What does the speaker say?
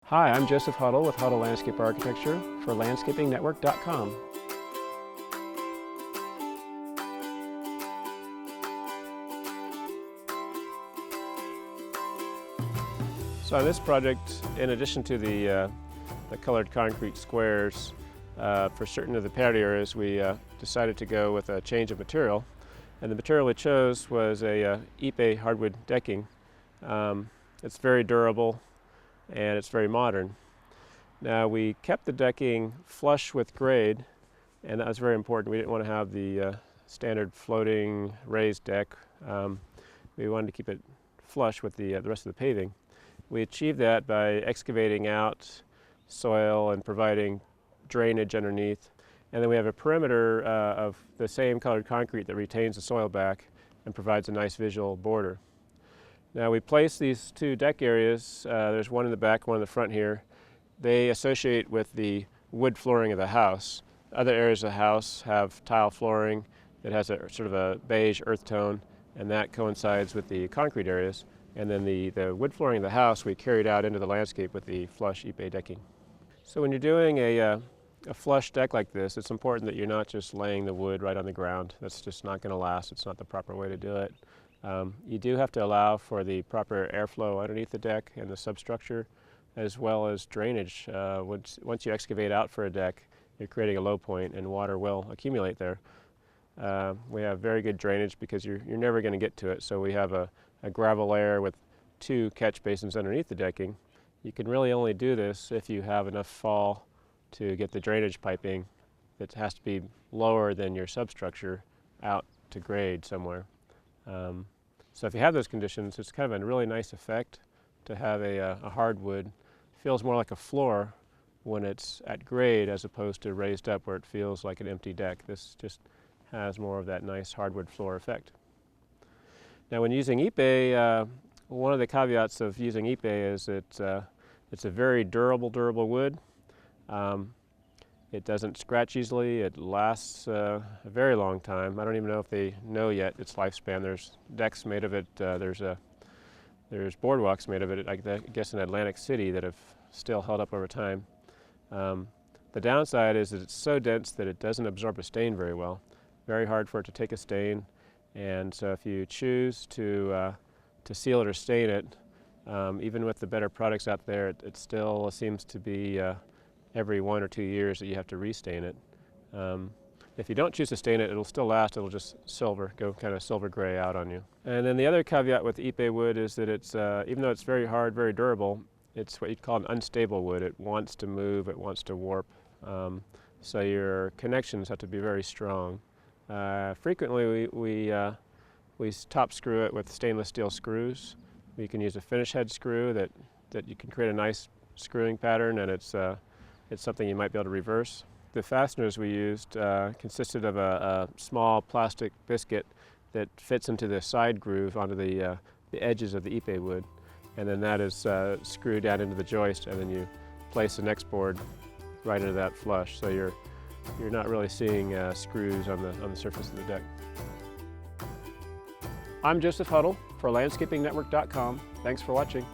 Hi, I'm Joseph Huddle with Huddle Landscape Architecture for landscapingnetwork.com. So on this project, in addition to the colored concrete squares, for certain of the patio areas, we decided to go with a change of material. And the material we chose was a Ipe hardwood decking. It's very durable and it's very modern. Now we kept the decking flush with grade, and that was very important. We didn't want to have the standard floating raised deck. We wanted to keep it flush with the rest of the paving. We achieved that by excavating out soil and providing drainage underneath. And then we have a perimeter of the same colored concrete that retains the soil back and provides a nice visual border. Now we place these two deck areas, there's one in the back, one in the front here. They associate with the wood flooring of the house. Other areas of the house have tile flooring that has a sort of a beige earth tone, and that coincides with the concrete areas. And then the wood flooring of the house we carried out into the landscape with the flush Ipe decking. So when you're doing a flush deck like this, it's important that you're not just laying the wood right on the ground. That's just not going to last. It's not the proper way to do it. You do have to allow for the proper airflow underneath the deck and the substructure, as well as drainage. Once you excavate out for a deck, you're creating a low point and water will accumulate there. We have very good drainage because you're never going to get to it. So we have a gravel layer with two catch basins underneath the decking. You can really only do this if you have enough fall to get the drainage piping that has to be lower than your substructure out to grade somewhere. So if you have those conditions, it's kind of a really nice effect to have a hardwood. It feels more like a floor when it's at grade as opposed to raised up where it feels like an empty deck. This just has more of that nice hardwood floor effect. Now when using Ipe, one of the caveats of using Ipe is it's a very durable wood. It doesn't scratch easily. It lasts a very long time. I don't even know if they know yet its lifespan. There's decks made of it. There's boardwalks made of it, I guess, in Atlantic City that have still held up over time. The downside is that it's so dense that it doesn't absorb a stain very well. Very hard for it to take a stain. And so if you choose to seal it or stain it, even with the better products out there, it still seems to be every 1 or 2 years that you have to restain it. If you don't choose to stain it, it'll still last. It'll just go kind of silver gray out on you. And then the other caveat with Ipe wood is that it's, even though it's very hard, very durable, it's what you'd call an unstable wood. It wants to move, it wants to warp. So your connections have to be very strong. Frequently we top screw it with stainless steel screws. You can use a finish head screw that you can create a nice screwing pattern, and it's something you might be able to reverse. The fasteners we used consisted of a small plastic biscuit that fits into the side groove onto the edges of the Ipe wood, and then that is screwed down into the joist, and then you place the next board right into that flush. So you're not really seeing screws on the surface of the deck. I'm Joseph Huddle for landscapingnetwork.com. Thanks for watching.